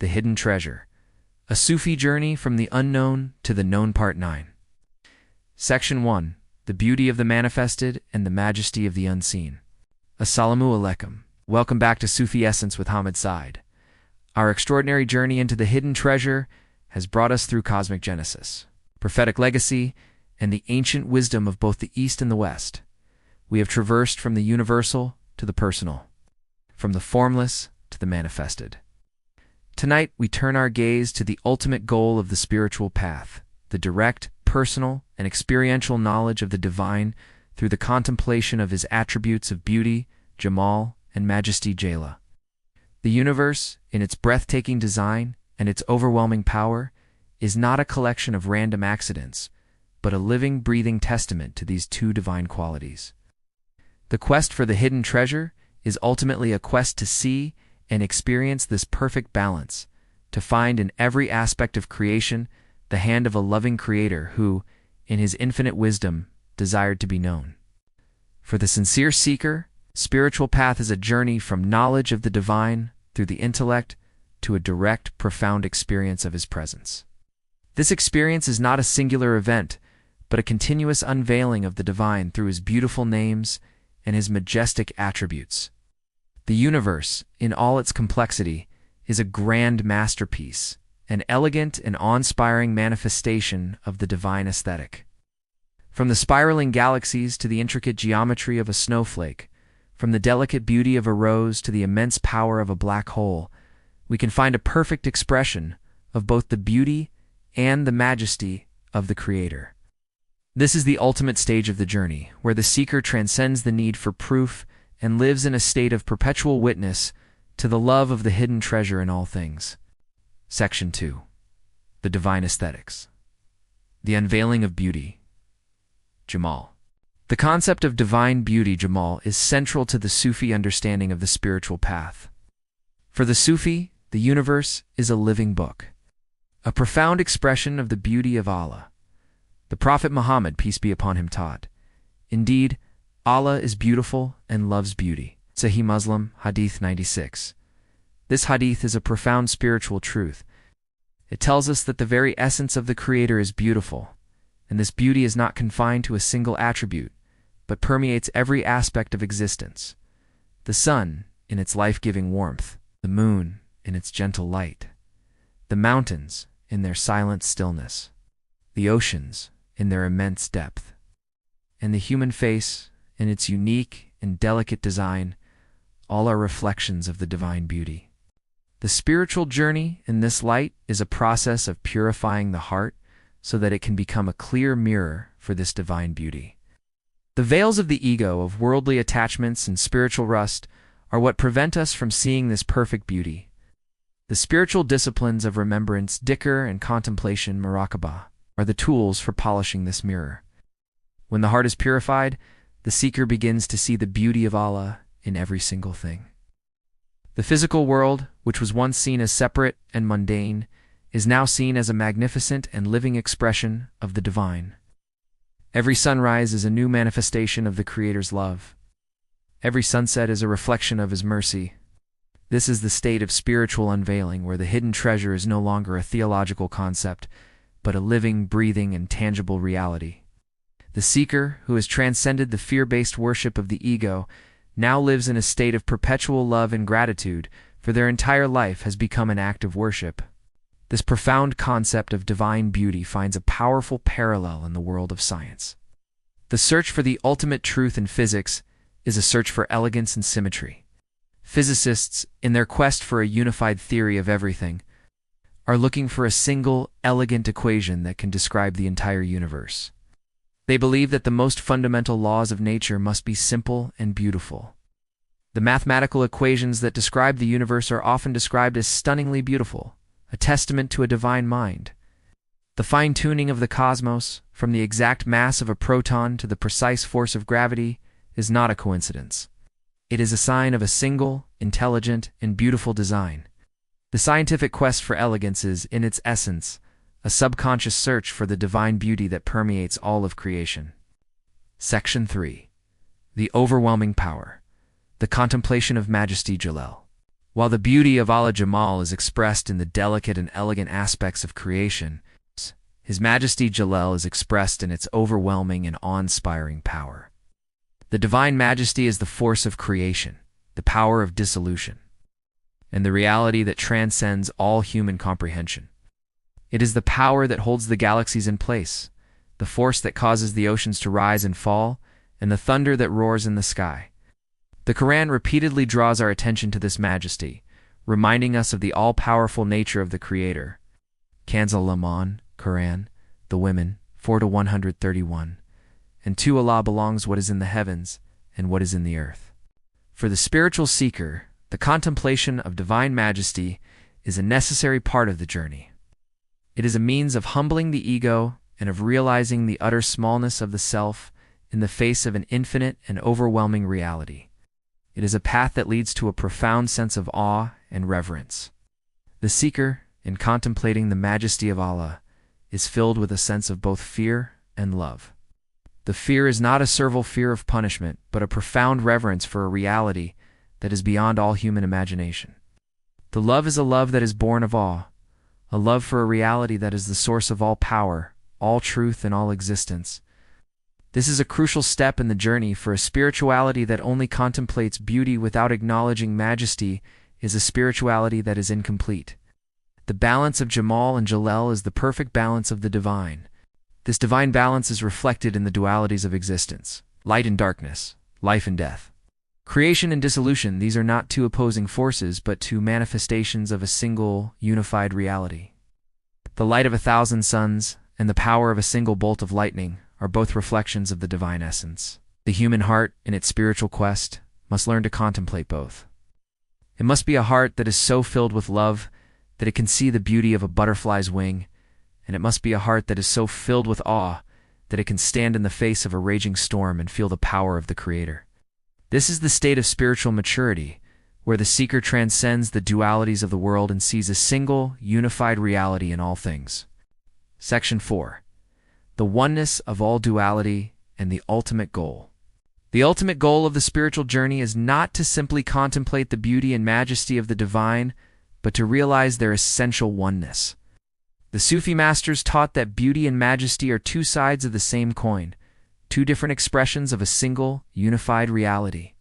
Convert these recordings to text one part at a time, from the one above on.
the hidden treasure. A Sufi journey from the unknown to the known, Part 9. Section 1. The beauty of the manifested and the majesty of the unseen. Assalamu alaikum. Welcome back to Sufi Essence with Hammad Syed. Our extraordinary journey into the hidden treasure has brought us through cosmic genesis, prophetic legacy, and the ancient wisdom of both the East and the West. We have traversed from the universal to the personal, from the formless to the manifested. Tonight, we turn our gaze to the ultimate goal of the spiritual path, the direct, personal, and experiential knowledge of the divine through the contemplation of his attributes of beauty, Jamal, and Majesty, Jalal. The universe, in its breathtaking design and its overwhelming power, is not a collection of random accidents, but a living, breathing testament to these two divine qualities. The quest for the hidden treasure is ultimately a quest to see and experience this perfect balance, to find in every aspect of creation the hand of a loving Creator who, in his infinite wisdom, desired to be known. For the sincere seeker, spiritual path is a journey from knowledge of the divine through the intellect to a direct, profound experience of his presence. This experience is not a singular event, but a continuous unveiling of the divine through his beautiful names and his majestic attributes. The universe, in all its complexity, is a grand masterpiece, an elegant and awe-inspiring manifestation of the divine aesthetic. From the spiraling galaxies to the intricate geometry of a snowflake, from the delicate beauty of a rose to the immense power of a black hole, we can find a perfect expression of both the beauty and the majesty of the Creator. This is the ultimate stage of the journey, where the seeker transcends the need for proof and lives in a state of perpetual witness to the love of the hidden treasure in all things. Section 2. The divine aesthetics. The unveiling of beauty. Jamal. The concept of divine beauty, Jamal, is central to the Sufi understanding of the spiritual path. For the Sufi, the universe is a living book, a profound expression of the beauty of Allah. The Prophet Muhammad, peace be upon him, taught, "Indeed, Allah is beautiful and loves beauty." Sahih Muslim, Hadith 96. This hadith is a profound spiritual truth. It tells us that the very essence of the Creator is beautiful, and this beauty is not confined to a single attribute, but permeates every aspect of existence. The sun, in its life-giving warmth, the moon, in its gentle light, the mountains, in their silent stillness, the oceans, in their immense depth, and the human face, in its unique and delicate design, all are reflections of the divine beauty. The spiritual journey in this light is a process of purifying the heart so that it can become a clear mirror for this divine beauty. The veils of the ego, of worldly attachments and spiritual rust, are what prevent us from seeing this perfect beauty. The spiritual disciplines of remembrance, dhikr, and contemplation, muraqabah, are the tools for polishing this mirror. When the heart is purified, the seeker begins to see the beauty of Allah in every single thing. The physical world, which was once seen as separate and mundane, is now seen as a magnificent and living expression of the divine. Every sunrise is a new manifestation of the Creator's love. Every sunset is a reflection of his mercy. This is the state of spiritual unveiling, where the hidden treasure is no longer a theological concept, but a living, breathing, and tangible reality. The seeker, who has transcended the fear-based worship of the ego, now lives in a state of perpetual love and gratitude, for their entire life has become an act of worship. This profound concept of divine beauty finds a powerful parallel in the world of science. The search for the ultimate truth in physics is a search for elegance and symmetry. Physicists, in their quest for a unified theory of everything, are looking for a single, elegant equation that can describe the entire universe. They believe that the most fundamental laws of nature must be simple and beautiful. The mathematical equations that describe the universe are often described as stunningly beautiful, a testament to a divine mind. The fine-tuning of the cosmos, from the exact mass of a proton to the precise force of gravity, is not a coincidence. It is a sign of a single, intelligent, and beautiful design. The scientific quest for elegance is, in its essence, a subconscious search for the divine beauty that permeates all of creation. Section 3. The overwhelming power. The contemplation of Majesty, Jalal. While the beauty of Allah Jamal is expressed in the delicate and elegant aspects of creation, His Majesty Jalal is expressed in its overwhelming and awe-inspiring power. The Divine Majesty is the force of creation, the power of dissolution, and the reality that transcends all human comprehension. It is the power that holds the galaxies in place, the force that causes the oceans to rise and fall, and the thunder that roars in the sky. The Quran repeatedly draws our attention to this majesty, reminding us of the all-powerful nature of the Creator. Kanz al-Laman, Quran, the Women, 4-131. And to Allah belongs what is in the heavens and what is in the earth. For the spiritual seeker, the contemplation of divine majesty is a necessary part of the journey. It is a means of humbling the ego and of realizing the utter smallness of the self in the face of an infinite and overwhelming reality. It is a path that leads to a profound sense of awe and reverence. The seeker, in contemplating the majesty of Allah, is filled with a sense of both fear and love. The fear is not a servile fear of punishment, but a profound reverence for a reality that is beyond all human imagination. The love is a love that is born of awe, a love for a reality that is the source of all power, all truth, and all existence. This is a crucial step in the journey, for a spirituality that only contemplates beauty without acknowledging majesty is a spirituality that is incomplete. The balance of Jamal and Jalal is the perfect balance of the divine. This divine balance is reflected in the dualities of existence, light and darkness, life and death. Creation and dissolution, these are not two opposing forces, but two manifestations of a single, unified reality. The light of 1,000 suns and the power of a single bolt of lightning are both reflections of the divine essence. The human heart, in its spiritual quest, must learn to contemplate both. It must be a heart that is so filled with love that it can see the beauty of a butterfly's wing, and it must be a heart that is so filled with awe that it can stand in the face of a raging storm and feel the power of the Creator. This is the state of spiritual maturity, where the seeker transcends the dualities of the world and sees a single, unified reality in all things. Section 4. The oneness of all duality and the ultimate goal. The ultimate goal of the spiritual journey is not to simply contemplate the beauty and majesty of the divine, but to realize their essential oneness. The Sufi masters taught that beauty and majesty are two sides of the same coin, two different expressions of a single, unified reality.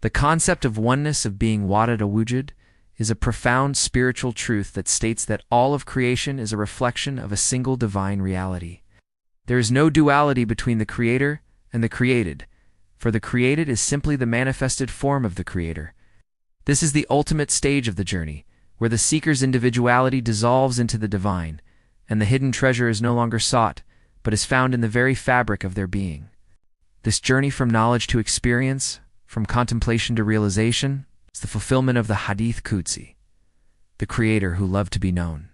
The concept of oneness, of being al-wujud, is a profound spiritual truth that states that all of creation is a reflection of a single divine reality. There is no duality between the Creator and the created, for the created is simply the manifested form of the Creator. This is the ultimate stage of the journey, where the seeker's individuality dissolves into the divine, and the hidden treasure is no longer sought, but is found in the very fabric of their being. This journey from knowledge to experience, from contemplation to realization, is the fulfillment of the Hadith Qudsi. The Creator, who loved to be known,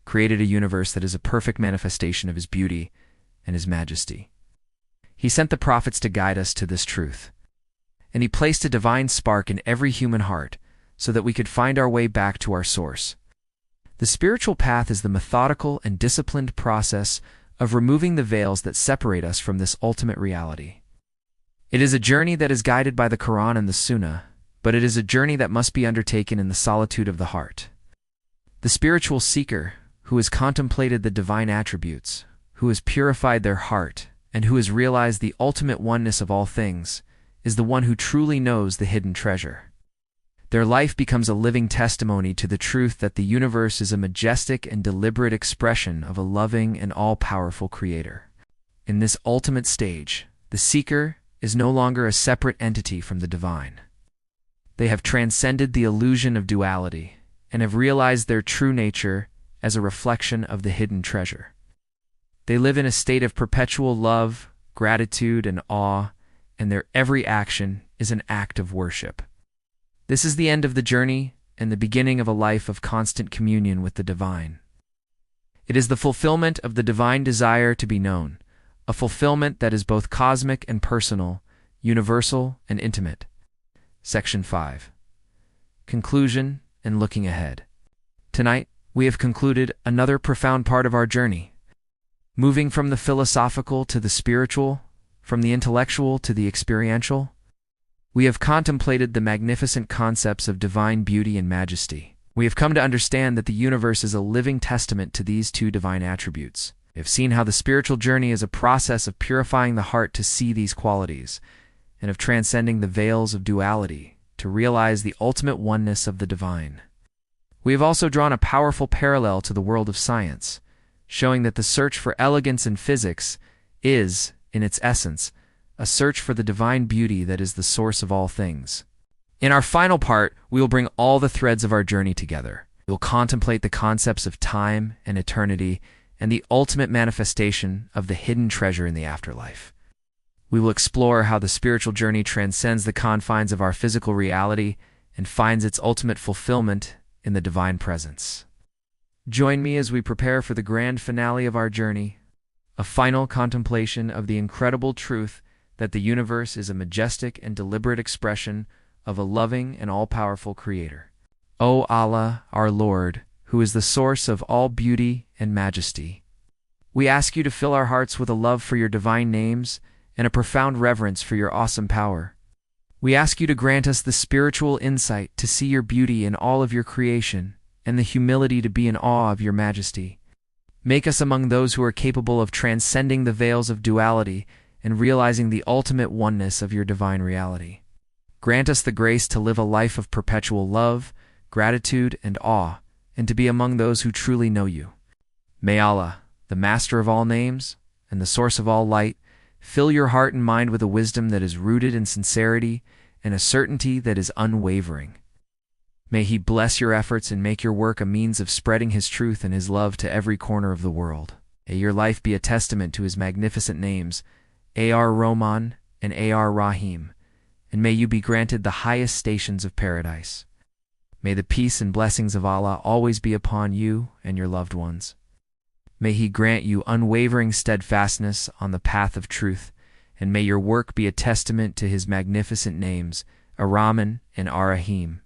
created a universe that is a perfect manifestation of His beauty and His majesty. He sent the prophets to guide us to this truth, and He placed a divine spark in every human heart so that we could find our way back to our source. The spiritual path is the methodical and disciplined process of removing the veils that separate us from this ultimate reality. It is a journey that is guided by the Quran and the Sunnah, but it is a journey that must be undertaken in the solitude of the heart. The spiritual seeker, who has contemplated the divine attributes, who has purified their heart, and who has realized the ultimate oneness of all things, is the one who truly knows the hidden treasure. Their life becomes a living testimony to the truth that the universe is a majestic and deliberate expression of a loving and all-powerful Creator. In this ultimate stage, the seeker is no longer a separate entity from the divine. They have transcended the illusion of duality and have realized their true nature as a reflection of the hidden treasure. They live in a state of perpetual love, gratitude, and awe, and their every action is an act of worship. This is the end of the journey and the beginning of a life of constant communion with the divine. It is the fulfillment of the divine desire to be known, a fulfillment that is both cosmic and personal, universal and intimate. Section 5. Conclusion and looking ahead. Tonight, we have concluded another profound part of our journey. Moving from the philosophical to the spiritual, from the intellectual to the experiential, We have contemplated the magnificent concepts of divine beauty and majesty. We have come to understand that the universe is a living testament to these two divine attributes. We have seen how the spiritual journey is a process of purifying the heart to see these qualities, and of transcending the veils of duality to realize the ultimate oneness of the divine. We have also drawn a powerful parallel to the world of science, showing that the search for elegance in physics is, in its essence, a search for the divine beauty that is the source of all things. In our final part, we will bring all the threads of our journey together. We will contemplate the concepts of time and eternity and the ultimate manifestation of the hidden treasure in the afterlife. We will explore how the spiritual journey transcends the confines of our physical reality and finds its ultimate fulfillment in the divine presence. Join me as we prepare for the grand finale of our journey, a final contemplation of the incredible truth that the universe is a majestic and deliberate expression of a loving and all-powerful Creator. O Allah, our Lord, who is the source of all beauty and majesty, we ask you to fill our hearts with a love for your divine names and a profound reverence for your awesome power. We ask you to grant us the spiritual insight to see your beauty in all of your creation and the humility to be in awe of your majesty. Make us among those who are capable of transcending the veils of duality and realizing the ultimate oneness of your divine reality. Grant us the grace to live a life of perpetual love, gratitude, and awe, and to be among those who truly know you. May Allah, the master of all names and the source of all light, fill your heart and mind with a wisdom that is rooted in sincerity and a certainty that is unwavering. May He bless your efforts and make your work a means of spreading His truth and His love to every corner of the world. May your life be a testament to His magnificent names, Ar-Rahman and Ar-Rahim, and may you be granted the highest stations of paradise. May the peace and blessings of Allah always be upon you and your loved ones. May He grant you unwavering steadfastness on the path of truth, and may your work be a testament to His magnificent names, Ar-Rahman and Ar-Rahim.